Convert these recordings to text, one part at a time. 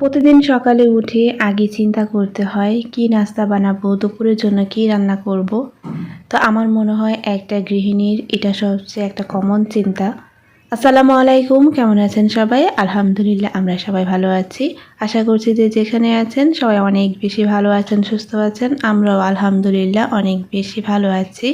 প্রতিদিন সকালে উঠে আগে চিন্তা করতে হয় কি নাস্তা বানাবো, দুপুরের জন্য কি রান্না করব। তো আমার মনে হয় একটা গৃহিণীর এটা সবচেয়ে একটা কমন চিন্তা। আসসালামু আলাইকুম, কেমন আছেন সবাই? আলহামদুলিল্লাহ আমরা সবাই ভালো আছি। আশা করছি যে যেখানে আছেন সবাই অনেক বেশি ভালো আছেন, সুস্থ আছেন। আমরাও আলহামদুলিল্লাহ অনেক বেশি ভালো আছি।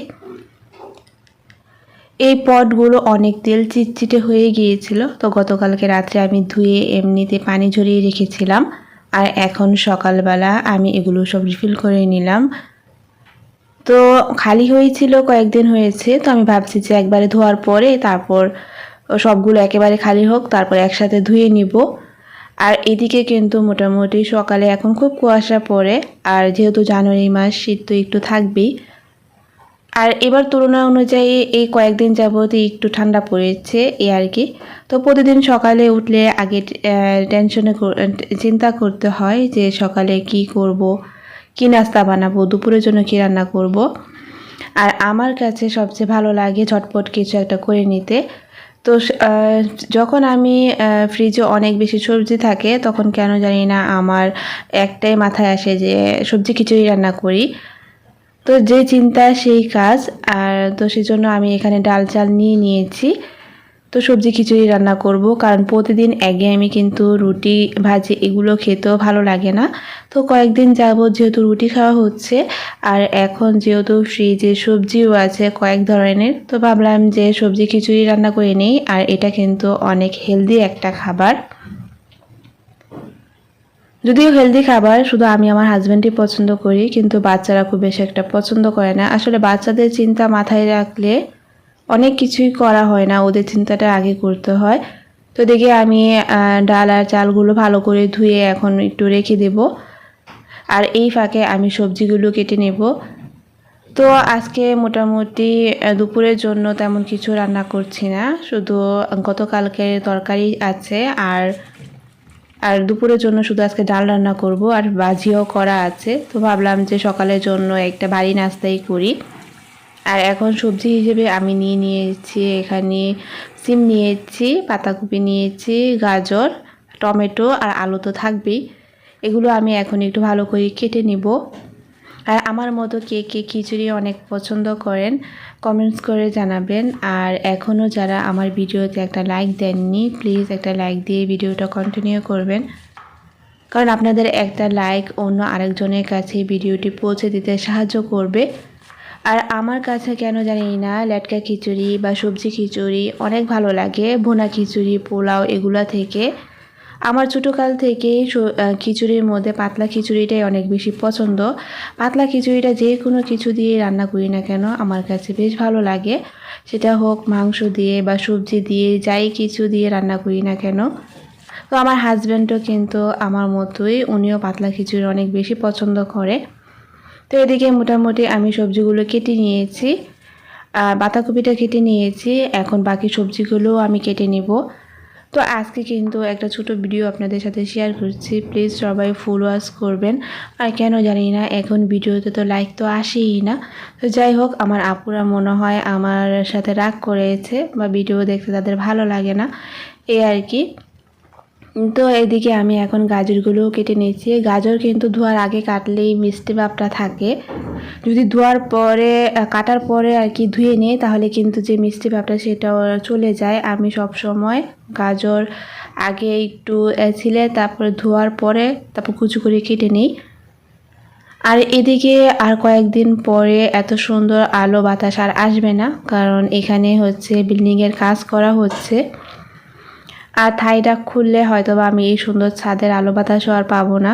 এই পটগুলো অনেক তেল চিটচিটে হয়ে গিয়েছিল, তো গতকালকে রাত্রে আমি ধুয়ে এমনিতে পানি ঝরিয়ে রেখেছিলাম। আর এখন সকালবেলা আমি এগুলো সব রিফিল করে নিলাম। তো খালি হয়েছিল, কয়েকদিন হয়েছে, তো আমি ভাবছি যে একবারে ধোয়ার পরে তারপর সবগুলো একেবারে খালি হোক, তারপর একসাথে ধুয়ে নিব। আর এদিকে কিন্তু মোটামুটি সকালে এখন খুব কুয়াশা পড়ে, আর যেহেতু জানুয়ারি মাস, শীত তো একটু থাকবেই। আর এবার তুলনা অনুযায়ী এই কয়েকদিন যাবত একটু ঠান্ডা পড়েছে এই আর কি। তো প্রতিদিন সকালে উঠলে আগে চিন্তা করতে হয় যে সকালে কি করব, কি নাস্তা বানাবো, দুপুরের জন্য কি রান্না করব। আর আমার কাছে সবচেয়ে ভালো লাগে ঝটপট কিছু একটা করে নিতে। তো যখন আমি ফ্রিজে অনেক বেশি সবজি থাকে তখন কেন জানি না আমার একটাই মাথায় আসে যে সবজি খিচুড়ি রান্না করি। তো যে চিন্তা সেই কাজ। আর তো সেজন্য আমি এখানে ডাল চাল নিয়ে নিয়েছি। তো সবজি খিচুড়ি রান্না করব, কারণ প্রতিদিন একঘেয়েমি কিন্তু রুটি ভাজি এগুলো খেতেও ভালো লাগে না। তো কয়েকদিন যাবত যেহেতু রুটি খাওয়া হচ্ছে, আর এখন যেহেতু ফ্রিজে সবজিও আছে কয়েক ধরনের, তো ভাবলাম যে সবজি খিচুড়ি রান্না করে নিই। আর এটা কিন্তু অনেক হেলদি একটা খাবার। যদিও হেলদি খাবার শুধু আমি আমার হাজব্যান্ডই পছন্দ করি, কিন্তু বাচ্চারা খুব বেশি একটা পছন্দ করে না। আসলে বাচ্চাদের চিন্তা মাথায় রাখলে অনেক কিছুই করা হয় না, ওদের চিন্তাটা আগে করতে হয়। তো দেখি আমি ডাল আর চালগুলো ভালো করে ধুয়ে এখন একটু রেখে দেব। আর এই ফাঁকে আমি সবজিগুলো কেটে নেব। তো আজকে মোটামুটি দুপুরের জন্য তেমন কিছু রান্না করছি না, শুধু গতকালকের তরকারি আছে। আর আর দুপুরের জন্য শুধু আজকে ডাল রান্না করব, আর ভাজিও করা আছে। তো ভাবলাম যে সকালের জন্য একটা ভারী নাস্তাই করি। আর এখন সবজি হিসেবে আমি নিয়েছি এখানে সিম নিয়েছি, পাতাকপি নিয়েছি, গাজর, টমেটো আর আলু তো থাকবেই। এগুলো আমি এখন একটু ভালো করে কেটে নিব। আর আমার মতো কে কে খিচুড়ি অনেক পছন্দ করেন কমেন্টস করে জানাবেন। আর এখনও যারা আমার ভিডিওতে একটা লাইক দেননি, প্লিজ একটা লাইক দিয়ে ভিডিওটা কন্টিনিউ করবেন, কারণ আপনাদের একটা লাইক অন্য আরেকজনের কাছে ভিডিওটি পৌঁছে দিতে সাহায্য করবে। আর আমার কাছে কেন জানি না লেটকা খিচুড়ি বা সবজি খিচুড়ি অনেক ভালো লাগে, ভুনা খিচুড়ি, পোলাও এগুলা থেকে। আমার ছোটোকাল থেকেই খিচুড়ির মধ্যে পাতলা খিচুড়িটাই অনেক বেশি পছন্দ। পাতলা খিচুড়িটা যে কোনো কিছু দিয়ে রান্না করি না কেন আমার কাছে বেশ ভালো লাগে, সেটা হোক মাংস দিয়ে বা সবজি দিয়ে, যাই কিছু দিয়ে রান্না করি না কেন। তো আমার হাজব্যান্ডও কিন্তু আমার মতোই, উনিও পাতলা খিচুড়ি অনেক বেশি পছন্দ করে। তো এদিকে মোটামুটি আমি সবজিগুলো কেটে নিয়েছি, বাঁধাকপিটা কেটে নিয়েছি, এখন বাকি সবজিগুলোও আমি কেটে নেব। তো আজকে কিন্তু একটা ছোট ভিডিও আপনাদের সাথে শেয়ার করছি, প্লিজ সবাই ফুল ওয়াচ করবেন। আর কেন জানি না এখন ভিডিওতে তো লাইক তো আসেই না। তো যাই হোক, আমার আপুরা মনে হয় আমার সাথে রাগ করেছে বা ভিডিও দেখতে তাদের ভালো লাগে না, এই আর কি। তো এদিকে আমি এখন গাজরগুলোও কেটে নিয়েছি। গাজর কিন্তু ধোয়ার আগে কাটলেই মিষ্টি ভাবটা থাকে, যদি ধোয়ার পরে কাটার পরে আর কি ধুয়ে নিই তাহলে কিন্তু যে মিষ্টি ভাবটা সেটাও চলে যায়। আমি সব সময় গাজর আগে একটু ছিলে, তারপরে ধোয়ার পরে তারপর কুচি করে কেটে নিই। আর এদিকে আর কয়েকদিন পরে এত সুন্দর আলো বাতাস আর আসবে না, কারণ এখানে হচ্ছে বিল্ডিংয়ের কাজ করা হচ্ছে। আর থাইটা খুললে হয়তো বা আমি এই সুন্দর ছাদের আলো বাতাসও আর পাবো না।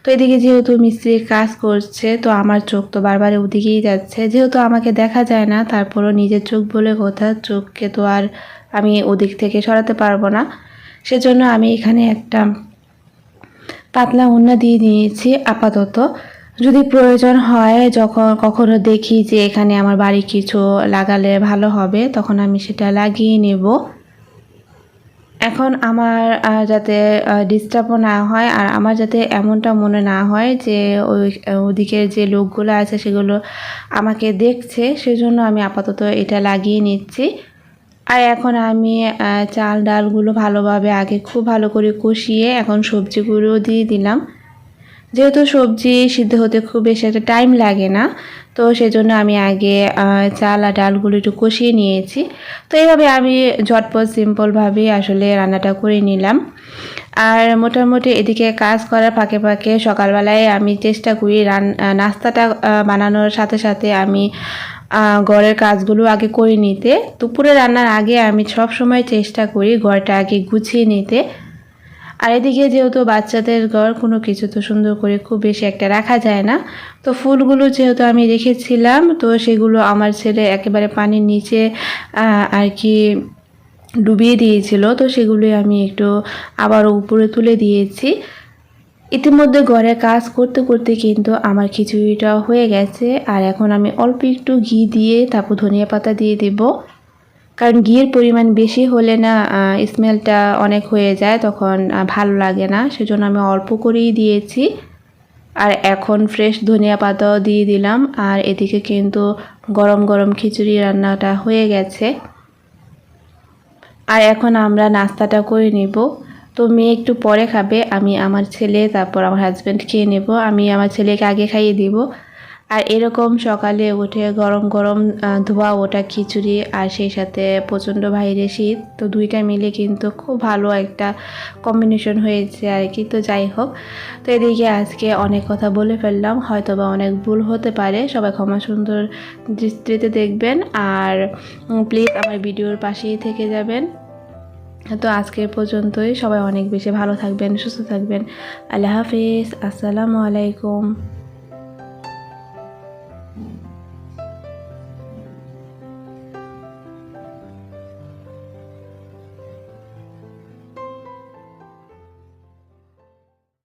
তো এদিকে যেহেতু মিস্ত্রি কাজ করছে, তো আমার চোখ তো বারবার ওদিকেই যাচ্ছে, যেহেতু আমাকে দেখা যায় না, তারপরও নিজের চোখ বলে কথা, চোখকে তো আর আমি ওদিক থেকে সরাতে পারবো না। সেজন্য আমি এখানে একটা পাতলা ওড়না দিয়ে নিয়েছি আপাতত। যদি প্রয়োজন হয়, যখন কখনো দেখি যে এখানে আমার বাড়ি কিছু লাগালে ভালো হবে, তখন আমি সেটা লাগিয়ে নেব। এখন আমার যাতে ডিস্টার্বও না হয়, আর আমার যাতে এমনটা মনে না হয় যে ওদিকের যে লোকগুলো আছে সেগুলো আমাকে দেখছে, সেজন্য আমি আপাতত এটা লাগিয়ে নিচ্ছি। আর এখন আমি চাল ডালগুলো ভালোভাবে আগে খুব ভালো করে কষিয়ে এখন সবজিগুলো দিয়ে দিলাম। যেহেতু সবজি সিদ্ধ হতে খুব বেশি একটা টাইম লাগে না, তো সেজন্য আমি আগে চাল আর ডালগুলো একটু কষিয়ে নিয়েছি। তো এইভাবে আমি ঝটপট সিম্পলভাবে আসলে রান্নাটা করে নিলাম। আর মোটামুটি এদিকে কাজ করার ফাঁকে ফাঁকে সকালবেলায় আমি চেষ্টা করি নাস্তাটা বানানোর সাথে সাথে আমি ঘরের কাজগুলো আগে করে নিতে। দুপুরে রান্নার আগে আমি সব সময় চেষ্টা করি ঘরটা আগে গুছিয়ে নিতে। আর এদিকে যেহেতু বাচ্চাদের ঘর কোনো কিছু তো সুন্দর করে খুব বেশি একটা রাখা যায় না, তো ফুলগুলো যেহেতু আমি রেখেছিলাম তো সেগুলো আমার ছেলে একেবারে পানির নিচে আর কি ডুবিয়ে দিয়েছিল, তো সেগুলোই আমি একটু আবারও উপরে তুলে দিয়েছি। ইতিমধ্যে ঘরে কাজ করতে করতে কিন্তু আমার খিচুড়িটা হয়ে গেছে। আর এখন আমি অল্প একটু ঘি দিয়ে তারপর ধনিয়া পাতা দিয়ে দেব, কারণ ঘিয়ের পরিমাণ বেশি হলে না স্মেলটা অনেক হয়ে যায়, তখন ভালো লাগে না, সেজন্য আমি অল্প করেই দিয়েছি। আর এখন ফ্রেশ ধনিয়া পাতাও দিয়ে দিলাম। আর এদিকে কিন্তু গরম গরম খিচুড়ি রান্নাটা হয়ে গেছে। আর এখন আমরা নাস্তাটা করে নেব। তো মেয়ে একটু পরে খাবে, আমি আমার ছেলে তারপর আমার হাজব্যান্ড খেয়ে নেব। আমি আমার ছেলেকে আগে খাইয়ে দিব। আর এরকম সকালে উঠে গরম গরম ধোয়া ওটা খিচুড়ি আর সেই সাথে প্রচণ্ড বাইরে শীত, তো দুইটা মিলে কিন্তু খুব ভালো একটা কম্বিনেশন হয়েছে আর কি। তো যাই হোক, তো এদিকে আজকে অনেক কথা বলে ফেললাম, হয়তো বা অনেক ভুল হতে পারে, সবাই ক্ষমা সুন্দর দৃষ্টিতে দেখবেন। আর প্লিজ আমার ভিডিওর পাশেই থেকে যাবেন। তো আজকের পর্যন্তই, সবাই অনেক বেশি ভালো থাকবেন, সুস্থ থাকবেন। আল্লাহ হাফিজ, আসসালামু আলাইকুম।